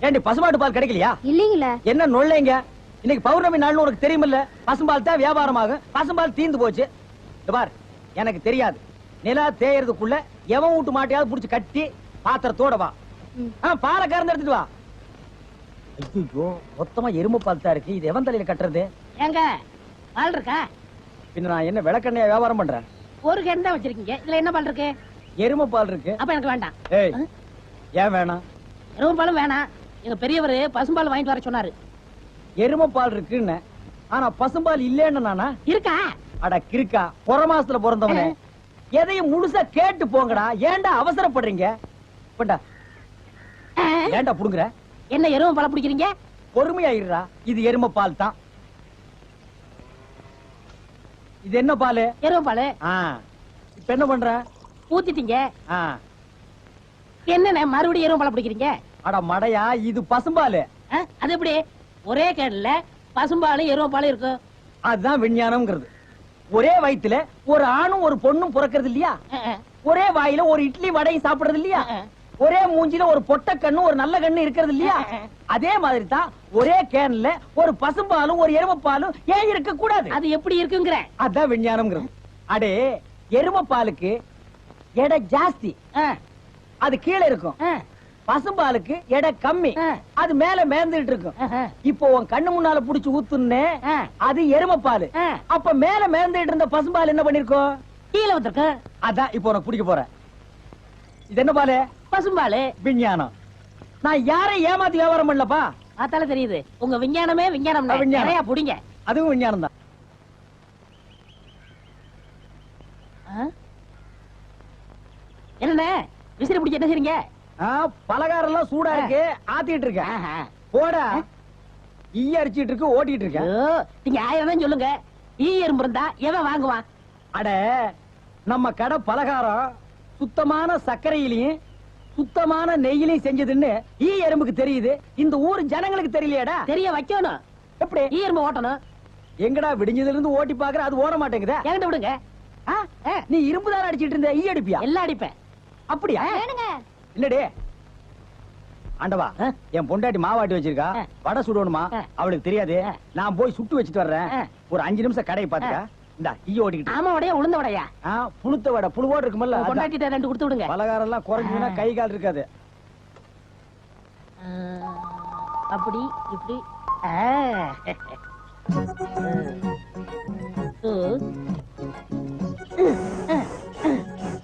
ஏண்டி பசுமாட்டு பால் கிடைக்கலையா? இல்லீங்களே. என்ன நொல்லைங்க? இன்னைக்கு பௌர்ணமி நாள்னு உனக்கு தெரியுமில்ல? பசும்பால் தான் வியாபாரமாகும். பசும்பால் தீந்து போச்சு. பார், எனக்கு தெரியாது. நிலா தேயறதுக்குள்ள எவன் வீட்டு மாட்டையாவது புடிச்சு கட்டி பாத்திரத்தோட வா. பாலை கறந்து எடுத்துட்டு வா. ஐயோ, மொத்தமா எருமை பால் தான் இருக்கு. இது எவன் தலையில கட்டுறது? ஏங்க பால் இருக்கா? பின்ன நான் என்ன விளக்கெண்ணையா வியாபாரம் பண்றேன்? ஒரு கேன் தான் வச்சிருக்கீங்க. இதுல என்ன பால் இருக்கு? எருமை பால் இருக்கு. அப்ப எனக்கு வேண்டாம். ஏய், ஏன் வேணாம்? எருமை பாலும் வேணாம். எங்க பெரியவர் பசும்பால் வாங்கிட்டு வர சொன்னாரு. எருமை பால் இருக்குன்னு, ஆனா பசும்பால் இல்லேன்னு நானா? இருக்கா? அட கிறுக்கா, புற மாசத்துல பிறந்தவனே, எதையும் முழுசா கேட்டு போங்கடா. ஏன்டா அவசரப்படுறீங்க? போண்டா. ஏன்டா புடுங்குற? என்ன எருமை பால் பிடிக்கிறீங்க? பொறுமையா இருடா. இது எருமை பால் தான். இது என்ன பால்? எருமை பால். இப்ப என்ன பண்ற? ஊத்திட்டீங்க. என்னண்ணே மறுபடியும் எருமை பால் பிடிக்கிறீங்க? அட மடையா, இது பசும்பால். அது எப்படி ஒரே கேன்ல பசும்பாலும் எருமை பாலும் இருக்கும்? அதுதான் விஞ்ஞானம்ங்கிறது. ஒரே வயித்துல ஒரு ஆணும் ஒரு பொண்ணும் பிறக்கிறது இல்லையா? ஒரே வாயில ஒரு இட்லி வடையும் சாப்பிடுறது இல்லையா? ஒரே மூஞ்சில ஒரு பொட்ட கண்ணு ஒரு நல்ல கண்ணு இருக்கிறது இல்லையா? அதே மாதிரி தான் ஒரே கேன்ல ஒரு பசும்பாலும் ஒரு எருமை பாலும் ஏன் இருக்க கூடாது? அது எப்படி இருக்குங்கிற? அதான் விஞ்ஞானம்ங்கிறது. அடே, எருமை பாலுக்கு எடை ஜாஸ்தி, அது கீழே இருக்கும். பசும்பாலுக்கு எடை கம்மி, அது மேல மேந்துட்டு இருக்கும். இப்போ உன் கண்ணு முன்னால புடிச்சு ஊத்துன்னு, அது எருமை பால். அப்ப மேல மேந்துட்டு இருந்த பசும்பால் என்ன பண்ணிருக்கோம்? கீழே வந்திருக்கு. அதான் இப்போ உனக்கு பிடிக்க போறேன். இது என்ன பால்? பசும்பால். விஞ்ஞானம். நான் யாரை ஏமாத்தி வியாபாரம் பண்ணலப்பா. அதால தெரியுது உங்க விஞ்ஞானமே விஞ்ஞானம். நிறைய புடிங்க. அதுவும் விஞ்ஞானம் தான். என்ன விசிறி பிடிக்க என்ன செய்றீங்க? பலகாரம் எல்லாம் சூடா இருக்கு, ஆத்திட்டு இருக்கேன். போடா. ஈ அடிச்சிட்டு இருக்கு, ஓட்டிட்டு இருக்கேன். நீங்க 1000 தான் சொல்லுங்க. ஈ எறும்பு இருந்தா எவன் வாங்குவான்? அட, நம்ம கடை பலகாரம் சுத்தமான சர்க்கரையிலையும் சுத்தமான நெய்யிலையும் செஞ்சதுன்னு ஈ எறும்புக்கு தெரியுது. இந்த ஊர் ஜனங்களுக்கு தெரியலையாடா? தெரிய வைக்கணும். எப்படி? ஈ எறும்பு ஓட்டணும். எங்கடா விடிஞ்சதுல இருந்து ஓட்டி பாக்குற, அது ஓட மாட்டேங்குதா? என்கிட்ட விடுங்க. நீ இரும்பு தானே அடிச்சிட்டு இருந்த, ஈ அடிப்பியா? எல்லாம் அடிப்பேன். அப்படியா? இல்லடே ஆண்டவா, என் பொண்டாட்டி மாவாட்டி வச்சிருக்கா, வடை சுடணுமா? அவளுக்கு தெரியாது. நான் போய் சுட்டு வச்சிட்டு வர்றேன். ஒரு 5 நிமிஷம் கடையை பாத்துக்க. இந்த ஈ ஓடிக்கிட்டு. ஆமா, வடையா உளுந்த வடையா? புழுத்த வடை, புழுவோடு இருக்குமல்ல. பொண்டாட்டிட்ட 2 கொடுத்து விடுங்க. பலகாரம் எல்லாம் குறைஞ்சுனா கை கால் இருக்காது. அப்படி இப்படி.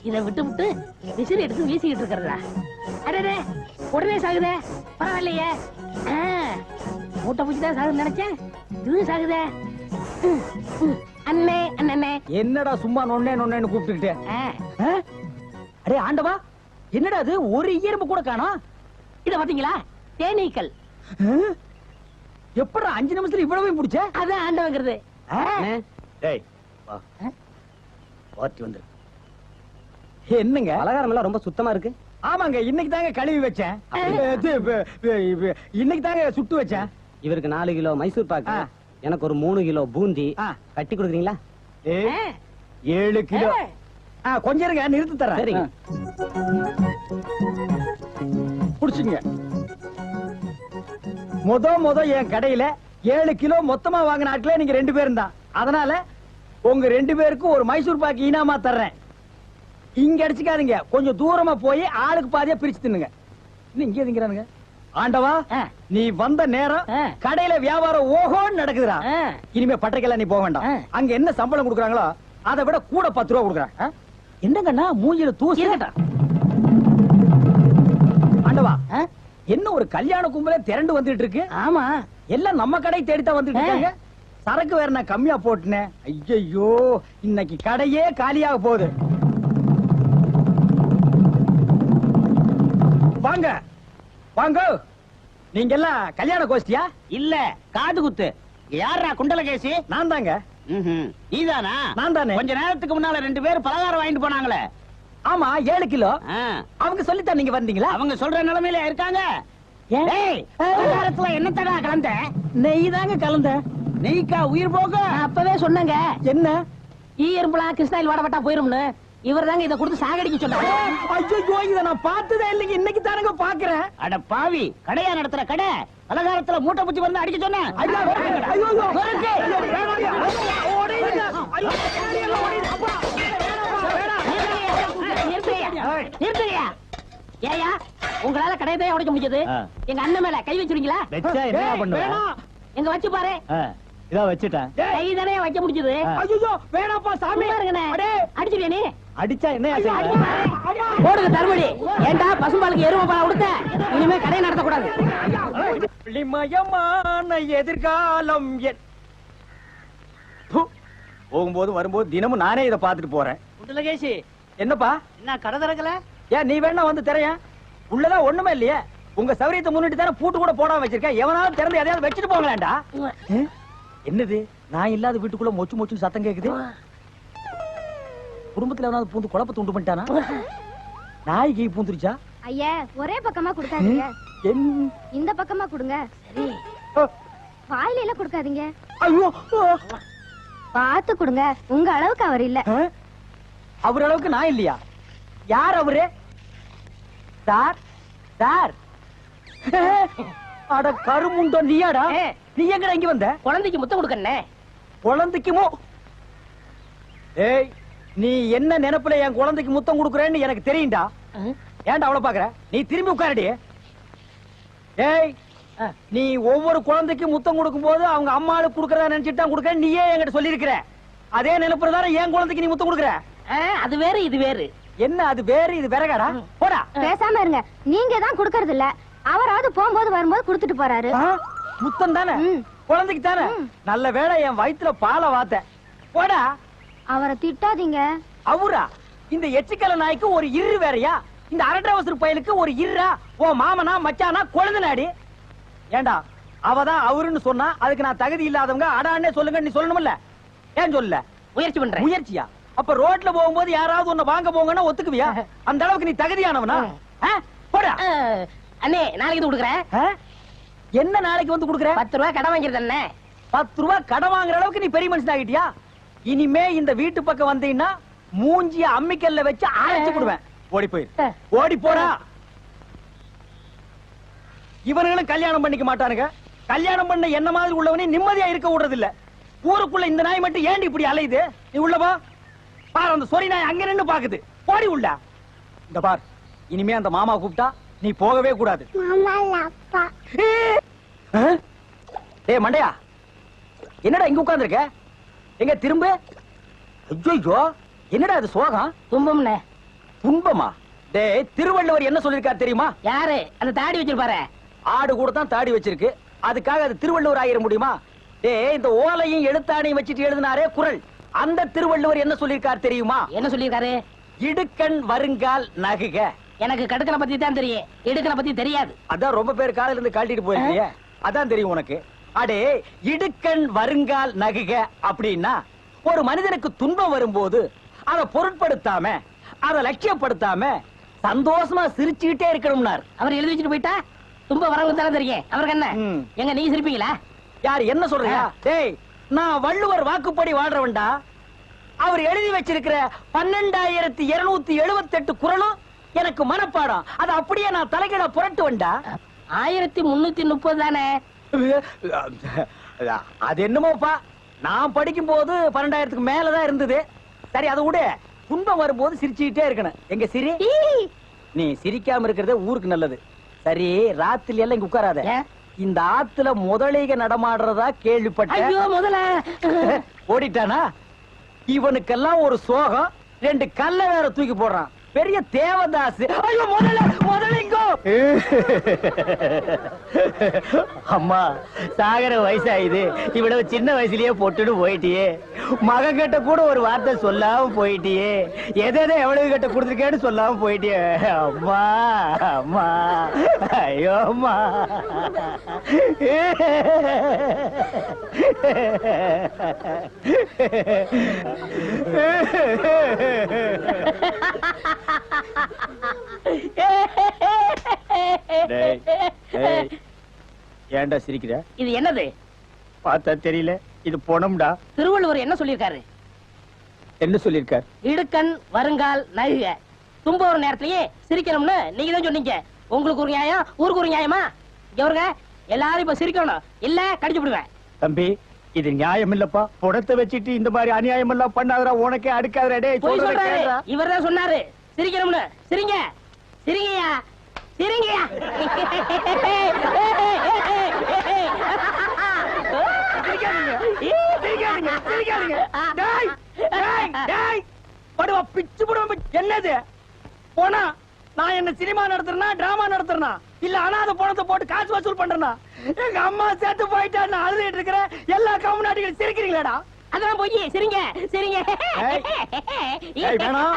இதை விட்டு விட்டு விசிறி எடுத்து வீசிக்கிட்டு இருக்கிறதா? அடே, உடனே சாகுதே. பரவாயில்லையே, மூட்டை பூச்சிதான் சாகுது நினைச்சேன். இது சாகுதே. அண்ணே அண்ணே, என்னடா சும்மா நொண்ணே நொண்ணேன்னு கூப்பிட்டுக்கிட்டு? அடே ஆண்டவா, என்னடா அது? ஒரு எறும்பு கூட காணோம். இத பாத்தீங்களா? தேனீக்கள். எப்படா 5 நிமிஷத்துல இவ்வளவு பிடிச்ச? அதான் ஆண்டவங்கிறது. டேய் வா, வாட்டி வந்து. என்னங்க பலகாரம் எல்லாம் ரொம்ப சுத்தமா இருக்கு? ஆமாங்க, இன்னைக்கு தாங்க கழுவி வச்சேன். இன்னைக்கு தாங்க சுட்டு வச்சேன். இவருக்கு 4 கிலோ மைசூர் பாக்கு, எனக்கு ஒரு 3 கிலோ பூந்தி கட்டி கொடுக்குறீங்களா? 7 கிலோ. கொஞ்சம் இருங்க, நிறுத்து தரேன். சரிங்க. புடிச்சுங்க. முத என் கடையில 7 கிலோ மொத்தமா வாங்கின ஆட்களே நீங்க 2 பேரும் தான். அதனால உங்க 2 பேருக்கும் ஒரு மைசூர் பாக்கு இனாமா தர்றேன். இங்க அடிச்சுக்காதீங்க, கொஞ்சம் தூரமா போய் ஆளுக்கு பாதியா பிரிச்சு தின்னுங்க. இங்க திங்கிறானுங்க. ஆண்டவா, நீ வந்த நேரம் கடையில வியாபாரம் ஓஹோன்னு நடக்குதுடா. இனிமே பட்டறைக்கெல்லாம் நீ போக வேண்டாம். அங்க என்ன சம்பளம் கொடுக்குறாங்களோ அதை விட கூட 10 ரூபா கொடுக்குறாங்க. என்னங்கண்ணா மூஞ்சில தூசி? ஆண்டவா, என்ன ஒரு கல்யாண கும்பலே திரண்டு வந்துட்டு இருக்கு? ஆமா, எல்லாம் நம்ம கடை தேடித்தான் வந்துட்டு இருக்காங்க. சரக்கு வேற நான் கம்மியா போட்டுனேன். ஐயோ, இன்னைக்கு கடையே காலியாக போகுது. வாங்க வாங்க. நீங்க எல்லாம் கல்யாண கோஷ்டியா? இல்ல, காது குத்து. யாரா குண்டலகேசி? நான் தாங்க. நீதானா? நான் தானே. கொஞ்ச நேரத்துக்கு முன்னால 2 பேர் பலகாரம் வாங்கிட்டு போனாங்களே. ஆமா, 7 கிலோ. அவங்க சொல்லித்தான் நீங்க வந்தீங்களா? அவங்க சொல்ற நிலைமையில இருக்காங்க. பலகாரத்துல என்னத்தடா கலந்த? நெய் தாங்க கலந்த. நெய்க்கா உயிர் போக? அப்பவே சொன்னங்க. என்ன? ஈ எறும்புலாம் கிருஷ்ணாயில் வாடப்பட்டா போயிரும்னு. இவர் தாங்க இதை கொடுத்து சாகடிக்க சொன்னாரு. ஐயோ இத நான் பார்த்ததே இல்லைங்க, இன்னைக்கு தானங்க பாக்குறேன். அட பாவி, கடையா நடத்துற கடை பலகாரத்துல மூட்டை பூச்சி வந்து அடிக்க சொன்னேன். ஐயோ ஐயோ நிறுத்துறியா? ஏயா உங்களால கடையத்தையே உடைக்க முடிஞ்சது, எங்க அண்ணன் மேல கை வச்சிருக்கீங்களா? வெச்சா என்ன பண்ணுவ? எங்க வச்சு பாரு. இதோ வச்சுட்டேன். கை தானே வைக்க முடிஞ்சது. ஐயோ வேணாப்பா சாமி, அடிச்சிருவே நீ. அடிச்சா என்ன போடுங்க தருமடி. ஏண்டா பசும்பாலுக்கு எருமை பால் கொடுத்த? இனிமே கடை நடத்தக்கூடாது. ஒளிமயமான எதிர்காலம் போகும்போது வரும்போது தினமும் நானே இதை பார்த்துட்டு போறேன். லகேஷ், என்னப்பா என்ன கடை திறக்கல? ஏன் நீ வேணா வந்து திரையன்? உள்ளதான் ஒண்ணுமே இல்லையே. உங்க சௌரியத்தை முன்னிட்டு தானே பூட்டு கூட போடாம வச்சிருக்கேன். எவனாவது திறந்து எதையாவது வச்சுட்டு போங்களேன்டா. என்னது நான் இல்லாத வீட்டுக்குள்ள மொச்சு மொச்சு சத்தம் கேக்குது? குடும்பத்துல எவனாவது பூந்து குழப்பத்தை உண்டு பண்ணிட்டானா? நாய்க்கு பூந்துருச்சா? ஐயா ஒரே பக்கமா கொடுக்காதீங்க, இந்த பக்கமா கொடுங்க. சரி, வாயில எல்லாம் கொடுக்காதீங்க, ஐயோ பார்த்து கொடுங்க. உங்க அளவுக்கு அவர் இல்ல. அவர் அளவுக்கு நான் இல்லையா? யார் அவரு? சார் சார், அட கருமுண்டோ நீயாடா? நீ எங்கடா இங்க வந்த? குழந்தைக்கு முத்தம் கொடுக்கண்ணே. குழந்தைக்குமோ? ஏய், நீ என்ன நினைப்புல என் குழந்தைக்கு முத்தம் கொடுக்கறேன்னு எனக்கு தெரியும்டா. ஏன்டா அவளை பாக்குற? நீ திரும்பி உட்காரடி. ஏய், நீ ஒவ்வொரு குழந்தைக்கு முத்தம் கொடுக்கும் போது அவங்க அம்மாளுக்கு கொடுக்கறதா நினைச்சிட்டு தான் கொடுக்க. நீயே என்கிட்ட சொல்லி இருக்கிற. அதே நினைப்புல தானே என் குழந்தைக்கு நீ முத்தம் கொடுக்கற. அது வேறு இது வேறு. என்ன அது வேறு இது வேறகாடா? போடா. பேசாம இருங்க, நீங்க தான் கொடுக்கறது இல்ல. அவராவது போகும்போது வரும்போது கொடுத்துட்டு போறாரு. முத்தம் தானே குழந்தைக்கு தானே? நல்ல வேளை என் வயித்துல பாலை வாத்த. போடா. அவரை திட்டாதீங்க. அவரா? இந்த எச்சிக்கல நாய்க்கு ஒரு இரு வேறயா? இந்த அரட்டவசர் பயலுக்கு ஒரு இருரா? ஓ மாமனா மச்சானா குழந்தைனாடி? ஏண்டா அவதான் அவருன்னு சொன்னா அதுக்கு நான் தகுதி இல்லாதவங்க அடான்னே சொல்லுங்க நீ சொல்லணும்ல? ஏன் சொல்லல? முயற்சி பண்றேன். முயற்சியா? அப்ப ரோட்ல போகும்போது யாராவது உன்னை வாங்க போங்கன்னா ஒத்துக்குவியா? அந்த அளவுக்கு நீ தகுதியானவனா? போடா. அண்ணே நாளைக்கு வந்து கொடுக்குறேன். என்ன நாளைக்கு வந்து கொடுக்குற? 10 ரூபாய் கடன் வாங்கிறது அண்ணே. 10 ரூபாய் கடன் வாங்குற அளவுக்கு நீ பெரிய மனுஷன் ஆகிட்டியா? இனிமே இந்த வீட்டு பக்கம் வந்தீங்கன்னா மூஞ்சிய அம்மிக்கல்ல வச்சு அரைச்சு விடுவேன். ஓடி போய் ஓடி போடா. இவர்களும் கல்யாணம் பண்ணிக்க மாட்டானுங்க. கல்யாணம் பண்ண என்ன மாதிரி உள்ளவனே நிம்மதியா இருக்க விடுறது இல்ல. ஊருக்குள்ள இந்த நாய் மட்டும் ஏண்டி இப்படி அலையுது? நீ உள்ள வா. பாரு, அந்த சொறி நாய் அங்க நின்னு பாக்குது. போடி உள்ள. இந்த பார், இனிமே அந்த மாமா கூப்பிட்டா நீ போகவே கூடாது. டேய் மண்டையா, என்னடா இங்க உட்கார்ந்திருக்க? எங்க திரும்ப? ஐயோ, என்னடா இது சோகம்? துன்பம்ண்ணே. துன்பமா? டேய், திருவள்ளுவர் என்ன சொல்லிருக்காரு தெரியுமா? யாரு? அந்த தாடி வச்சிருப்பாரு. ஆடு கூட தான் தாடி வச்சிருக்கு, அதுக்காக அது திருவள்ளுவர் ஆயிர முடியுமா? டேய், இந்த ஓலையும் எழுத்தாணையும் வச்சிட்டு எழுதினாரே குறள், அந்த திருவள்ளுவர் என்ன சொல்லிருக்காரு தெரியுமா? என்ன சொல்லிருக்காரு? இடுக்கண் வருங்கால் நகுக. எனக்கு கடுக்கனை பத்தி தான் தெரியும், இடுக்கனை பத்தி தெரியாது. அதான் ரொம்ப பேர் காலையில இருந்து கழட்டிட்டு போயிருக்கீங்க, அதான் தெரியும் உனக்கு. அடே, இடுக்கண் வருங்கால் நகுக அப்படின்னா ஒரு மனிதனுக்கு துன்பம் வரும்போது அதை பொருட்படுத்தாம, அதை லட்சியப்படுத்தாம சந்தோஷமா சிரிச்சுக்கிட்டே இருக்கணும்னார். அவர் எழுதி வச்சுட்டு போயிட்டா துன்பம் வரவங்க தானே தெரியும். அவருக்கு என்ன? எங்க நீ சிரிப்பீங்களா? யார் என்ன சொல்றீங்க? டேய், நான் வள்ளுவர் வாக்குப்படி வாழ்றவன்டா. அவர் எழுதி வச்சிருக்கிற 12,278 குறளும் எனக்கு மனப்பாடம். அது அப்படியே நான் தலைகீழ புரட்டுவன்டா. 1330 தானே? அது என்னமோப்பா, நான் படிக்கும் போது 12,000க்கு மேலதான் இருந்தது. சரி, அதை விட துன்பம் வரும்போது சிரிச்சுக்கிட்டே இருக்கணும். எங்க சிரி? நீ சிரிக்காம இருக்கிறது ஊருக்கு நல்லது. சரி, ராத்திரி எல்லாம் இங்க உட்காராத. இந்த ஆத்துல முதலைக நடமாடுறதா கேள்விப்பட்டேன். ஐயோ, முதல்ல ஓடிட்டானா? இவனுக்கெல்லாம் ஒரு சோகம், 2 கல்ல வேற தூக்கி போடுறான். பெரிய தேவதாஸ். ஐயோ, முதலிங்கோ. அம்மா, சாகர வயசாயுது, இவ்வளவு சின்ன வயசுலயே பொட்டுன்னு போயிட்டியே. மகன் கிட்ட கூட ஒரு வார்த்தை சொல்லாம போயிட்டியே. எதை எவ்வளவு கிட்ட கொடுத்துருக்கேன்னு சொல்லாம போயிட்டியே. அம்மா அம்மா, ஐயோ அம்மா. ஏன்டா சிரிக்கிற? இது என்னது? பார்த்தா தெரியல, இது பொணம்டா. திருவள்ளுவர் என்ன சொல்லிருக்காரு? என்ன சொல்லிருக்கார்? இடுக்கண் வருங்கால் நகுக தும்ப ஒரு நேரத்திலேயே சிரிக்கணும்னு நீங்க தான் சொன்னீங்க. உங்களுக்கு ஒரு நியாயம், ஊருக்கு ஒரு நியாயமா? இவருங்க எல்லாரும் இப்ப சிரிக்கணும், இல்ல கடிச்சு விடுவேன். தம்பி, இது நியாயம் இல்லப்பா. புடத்தை வச்சிட்டு இந்த மாதிரி அநியாயம் எல்லாம் பண்ணாதடா, உனக்கே அடுக்காதடா. டேய் போய் சொல்றத சொல்றாரு, கேளுடா. இவர்தான் சொன்னாரு சிரிக்கணும்னு. சிரிங்க சிரிங்கயா சிரிங்கயா. சிரிக்காதீங்க, சிரிக்காதீங்க, சிரிக்காதீங்க. டேய், டேய், டேய். படுவா, பிச்சு புடுவா. என்னது போனா? நான் என்ன சினிமா நடத்துறனா, டிராமா நடத்துறனா, இல்ல அனாதை பணத்தை போட்டு காசு வசூல் பண்றேனா? எங்க அம்மா சேர்த்து போயிட்டா நான் அழுதுட்டு இருக்கிறேன். எல்லா கம்முனாட்டிகளும் சிரிக்கிறீங்களாடா? அதெல்லாம் போய் சிரிங்க சிரிங்க. ஏய், ஏய், வேணாம்,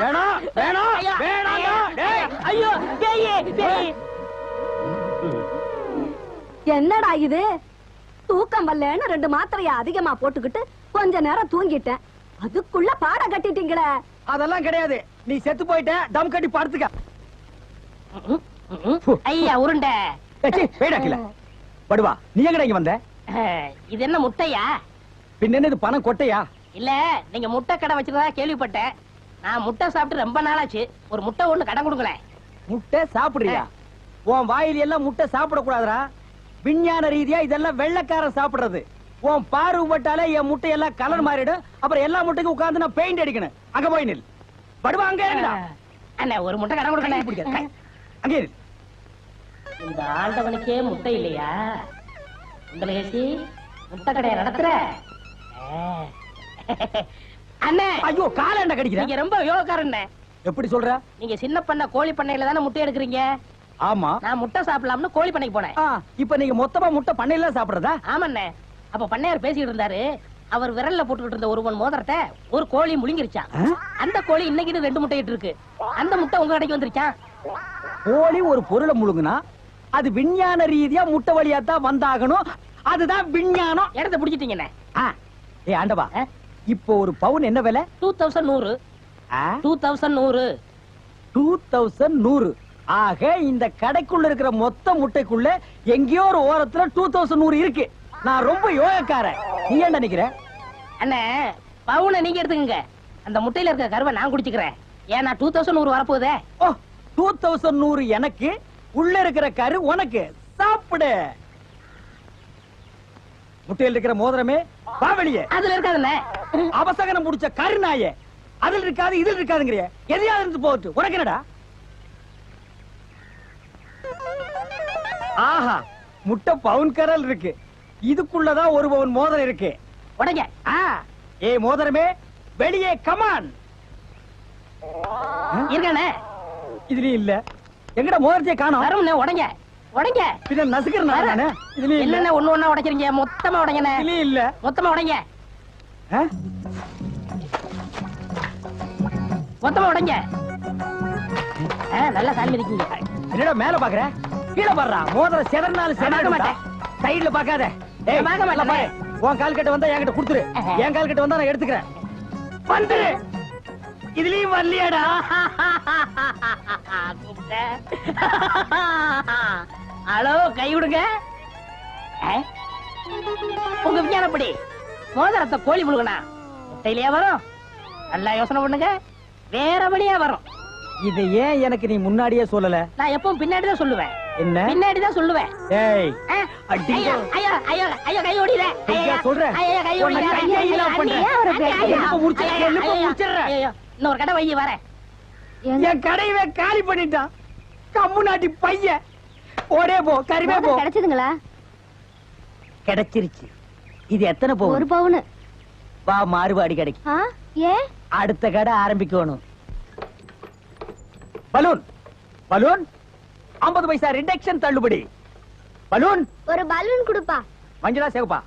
வேணாம், வேணாம், ஐயோ, வேணாம்டா. டேய், ஐயோ பேய் பேய். என்னடா இது? தூக்கம் வரலன்னு 2 மாத்திரைய அதிகமா போட்டுக்கிட்டு கொஞ்ச நேரம் தூங்கிட்டேன். அதுக்குள்ள பாட கட்டிட்டீங்களே. அதெல்லாம் கிடையாது. நீ செத்து போயிட்ட, தம் கட்டி படுத்துக்க. ஐயா உருண்டை. வேடாக்கல படுவா. நீ எங்கடா இங்க வந்த? இது என்ன முட்டையா? பின்ன என்ன இது பணம் கொட்டையா? இல்ல, நீங்க முட்டை கடை வச்சிருந்தா கேள்விப்பட்டேன். நான் முட்டை சாப்பிட்டு ரொம்ப நாளாச்சு. ஒரு முட்டை ஒண்ணு கடன் கொடுங்களேன். முட்டை சாப்பிடுறியா? உன் வாயில எல்லாம் முட்டை சாப்பிட கூடாதுடா. விஞ்ஞான ரீதியா இதெல்லாம் வெள்ளைக்காரன் சாப்பிடுறது. உன் பார்வை பட்டாலே என் முட்டை எல்லாம் கலர் மாறிடும். அப்புறம் எல்லா முட்டைக்கும் உட்கார்ந்து நான் பெயிண்ட் அடிக்கணும். அங்க போய் நில். படுவா, அங்க இருடா. அண்ணா ஒரு முட்டை கடன் கொடுக்கல. அங்க இரு. இந்த ஆண்டவனுக்கே முட்டை இல்லையா? உங்களுக்கு முட்டை கடையை நடத்துற அண்ணே. ஐயோ, காலாண்ட கடிக்கிற. நீங்க ரொம்ப யோகக்காரண்ணே. எப்படி சொல்ற? நீங்க சின்ன பண்ண கோழி பண்ணையில தானே முட்டை எடுக்கிறீங்க. ஆமா. நான் முட்டை சாப்பிடலாம்னு கோழி பண்ணைக்கு போனேன். இப்ப நீங்க மொத்தமா முட்டை பண்ணையில சாப்பிடுறதா? ஆமாண்ணே. அப்ப பண்ணையார் பேசிட்டு இருந்தாரு. அவர் விரல்ல போட்டுக்கிட்டு இருந்த ஒரு பொன் மோதிரத்தை ஒரு கோழி முழுங்கிருச்சான். அந்த கோழி இன்னைக்கு 2 முட்டை இட்டு இருக்கு. அந்த முட்டை உங்க கடைக்கு வந்துருச்சான். கோழி ஒரு பொருளை முழுங்குனா அது விஞ்ஞான ரீதியா முட்டை வழியா தான் வந்தாகணும். அதுதான் விஞ்ஞானம். இடத்தை பிடிச்சிட்டீங்கண்ணே. ஏ ஆண்டவா, இப்போ ஒரு பவுன் என்ன விலை? 2100. 2100. 2100. ஆக இந்த கடைக்குள்ள இருக்கிற மொத்த முட்டைக்குள்ள எங்கேயோ ஒரு ஓரத்துல 2100 இருக்கு. நான் ரொம்ப யோகக்காரன். நீ என்ன நினைக்கிற? அண்ணே, பவுனை நீங்க எடுத்துக்கங்க. அந்த முட்டையில இருக்க கருவை நான் குடிச்சுக்கிறேன். ஏன்னா 2100 வரப்போகுதே. ஓ, 2100 எனக்கு, உள்ள இருக்கிற கரு உனக்கு. சாப்பிடு. முட்டையில் இருக்கிற மோதிரமே வா வெளியே. அதுல இருக்காதுண்ணே. அவசகனம் முடிச்ச கரு நாயே. அதில் இருக்காது இதில் இருக்காதுங்கிறிய. எதையாவது இருந்து போட்டு உனக்கு என்னடா? ஆஹா, முட்டை பவுன் கரல் இருக்கு. இதுக்குள்ளதான் ஒரு பவுன் மோதிரம் இருக்கு. உடைங்க. ஏ மோதிரமே, வெளியே கமான். இருக்கானே. இதுலயும் இல்ல. எங்கடா மோதிரத்தையே காணோம்? வரும்ண்ணே. உடைங்க உடைங்க. பின்ன நசுக்கிறேன் நானே. இதுலயும் இல்ல. என்னண்ணே ஒண்ணு ஒண்ணா உடைக்கிறீங்க? மொத்தமா உடைங்கண்ணே. இதுலயும் இல்ல. மொத்தமா உடைங்க. ஆ? மொத்தமா உடைங்க. நல்லா சாமி இருக்கீங்க. என்னடா மேல பாக்குற? கீழே பாடுறா. மோதிரம் செதறினாலும் பார்க்க செதற மாட்டேன். சைடுல பாக்காத. ஏய், நான் பார்க்க மாட்டேன். பாரு. உன் கால் கட்ட வந்தா என்கிட்ட கொடுத்துரு. என் கால் கட்ட வந்தா நான் எடுத்துக்கிறேன். வந்துரு. இதுலயும் வரலையாடா? ஹலோ, கை விடுங்க. உங்க விஞ்ஞானப்படி மோதிரத்தை கோழி முழுகனா முட்டையிலேயே வரும். நல்லா யோசனை பண்ணுங்க. வேற வழியா வரும். இதை ஏன் எனக்கு நீ முன்னாடியே சொல்லல? நான் எப்பவும் பின்னாடிதான் சொல்லுவேன். என்ன? பின்னாடிதான் சொல்லுவேன். ஏய், ஐயோ ஐயோ ஐயோ ஐயோ, கை ஓடில. ஐயா சொல்றேன். ஐயோ, கை ஓடில. உன்னை கையை இல்லாம பண்றேன். நெருப்பை முடிச்சிடுறேன். நெருப்பை முடிச்சிடுறேன். இன்னொரு கடை வைய வரேன். என் கடையவே காலி பண்ணிட்டான். கம்மு நாட்டி பையன். ஓடே போ, கறிவே போ. கிடைச்சதுங்களா? கிடைச்சிருச்சு. இது எத்தனை ஒரு பவுன்? பவுன். வா, மாறுபாடி கிடைக்கும். ஏன்? அடுத்த கடை ஆரம்பிக்கணும். பலூன் பலூன் 50 பைசா ரிடக்ஷன் தள்ளுபடி. பலூன் ஒரு பலூன் கொடுப்பா. மஞ்சளா சேகப்பா?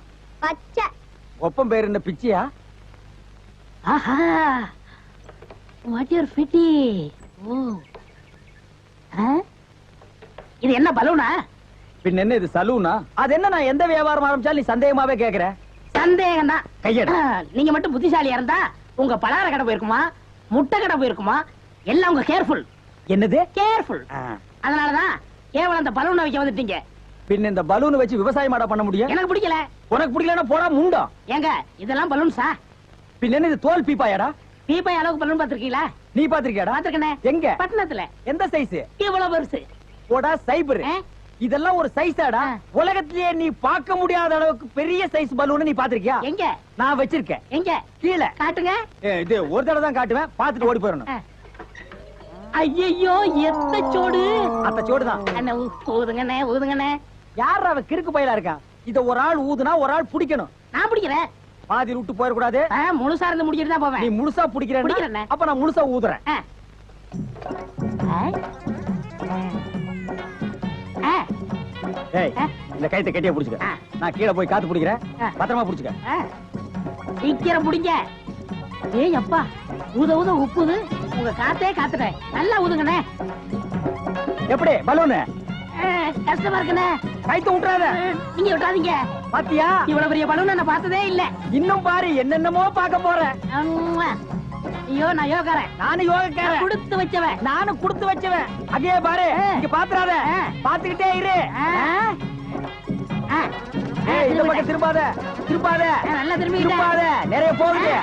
பச்சை. ஒப்பம் பேர் என்ன பிச்சியா? ஆஹா, வாட் யூர் ஃபிட்டி. ஓ, இது என்ன பலூனா? பின்ன என்ன இது சலூனா? அது என்ன, நான் எந்த வியாபாரம் ஆரம்பிச்சாலும் நீ சந்தேகமாவே கேக்குற. சந்தேகம் தான். கையெடு. நீங்க மட்டும் புத்திசாலியா இருந்தா உங்க பலகார கடை போயிருக்குமா, முட்டை கடை போயிருக்குமா, எல்லாம் உங்க கேர்ஃபுல். என்னது கேர்ஃபுல்? அதனாலதான் கேவலம் அந்த பலூனை வைக்க வந்துட்டீங்க. பின்ன இந்த பலூன் வச்சு விவசாயம் பண்ண முடியும்? எனக்கு பிடிக்கல. உனக்கு பிடிக்கலன்னா போடா முண்டா. ஏங்க, இதெல்லாம் பலூன்ஸா? பின்ன என்ன இது தோல் பீப்பாயாடா? பீப்பாய் அளவுக்கு பலன் பாத்திருக்கீங்களா? நீ பாத்திருக்கியாடா? பாத்திருக்கனே. எங்க? பட்டணத்துல. எந்த சைஸ்? இவ்வளவு பெருசு. போடா சைபர். ஆ? இதெல்லாம் ஒரு சைஸாடா? ஆ. உலகத்திலேயே நீ பார்க்க முடியாத அளவுக்கு பெரிய சைஸ் பலூன் நீ பாத்திருக்கியா? எங்க? நான் வச்சிருக்கேன் எங்க? கீழே. காட்டுங்க. இது ஒரு தடவை தான் காட்டுவேன், பாத்துட்டு ஓடி போயிடணும். ஐயோ எத்த சோடு. அத்த சோடுதான். அண்ணே ஊதுங்கண்ணே ஊதுங்கண்ணே. யார் அவ கிறுக்கு பையலா இருக்கான்? இத ஒரு ஆள் ஊதுனா ஒரு ஆள் பிடிக்கணும். நான் பிடிக்கிறேன். பாதி விட்டு போயிட கூடாது. முழுசா இருந்து முடிச்சிட்டு தான் நீ போவேன். முழுசா பிடிக்கிறேன்னா பிடிக்கிறேனே. அப்ப நான் முழுசா ஊதுறேன். ஆ. ஆ. ஆ. ஏய், இந்த கைத்தை கட்டியா புடிச்சுக்க. ஆ. நான் கீழே போய் காத்து பிடிக்கிறேன். ஆ. பத்திரமா புடிச்சுக்க. ஆ. சீக்கிரம் பிடிங்க. ஏய் அப்பா ஊத ஊத உப்புது. உங்க காத்தே காத்துட்டேன். நல்லா ஊதுங்கண்ணே. எப்படி பலூனு? கஷ்டமா இருக்குண்ணே. கைத்த விட்டுறாத. நீங்க விட்டாதீங்க. பாத்தியா? இவ்வளவு பெரிய பலூன் நான் பார்த்ததே இல்ல. இன்னும் பாரு, என்னென்னமோ பார்க்க போறேன். அம்மா. ஐயோ நான் யோகாரன். நானும் யோகக்காரன். கொடுத்து வச்சவன். நானும் கொடுத்து வச்சவன். அதே பாரு, இங்க பாத்துறாத. பாத்துக்கிட்டே இரு. ஏய், இந்த பக்கம் திரும்பாத. திரும்பாத. நல்லா திரும்பிட்டேன். திரும்பாத. நிறைய போகுது.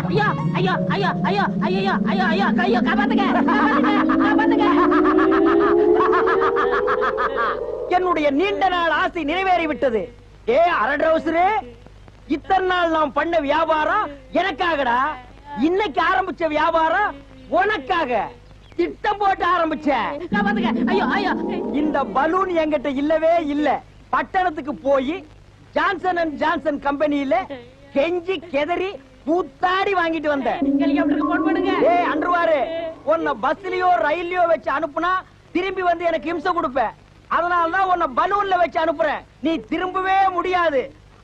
ஐயோ ஐயோ ஐயோ ஐயோ ஐயோ ஐயோ ஐயோ ஐயோ காப்பாத்துங்க காப்பாத்துங்க. என்னுடைய நீண்ட நாள் ஆசை நிறைவேறி விட்டது. ஏ அரட்ரவுசரு, இத்தனை நாள் நாம் பண்ண வியாபாரம் எனக்காகடா. இன்னைக்கு ஆரம்பிச்ச வியாபாரம் உனக்காக. திட்டம் போட்டு ஆரம்பிச்சேன். காப்பாத்துங்க. ஐயோ ஐயோ. இந்த பலூன் என்கிட்ட இல்லவே இல்ல. பட்டணத்துக்கு போய் ஜான்சன் அண்ட் ஜான்சன் கம்பெனியில கெஞ்சி கெதறி கூத்தாடி வாங்கிட்டு வந்தேன். ஹெலிகாப்டருக்கு போன் பண்ணுங்க. ஏய் அன்றுவாரு, உன்னை பஸ்லயோ ரயில்லயோ வச்சு அனுப்புனா திரும்பி வந்து எனக்கு இம்சை கொடுப்ப. அதனாலதான் உன்னை பலூன்ல வச்சு அனுப்புறேன். நீ திரும்பவே முடியாது.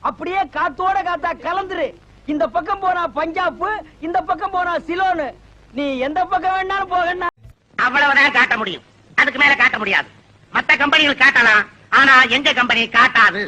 அப்படியே காத்தோட காத்தா கலந்துரு. இந்த பக்கம் போனா பஞ்சாப், இந்த பக்கம் போனா சிலோனு. நீ எந்த பக்கம் வேணாலும் போகணும். அவ்வளவுதான் காட்ட முடியும். அதுக்கு மேல காட்ட முடியாது. மத்த கம்பெனிகள் காட்டலாம், ஆனா எங்க கம்பெனி காட்டாது.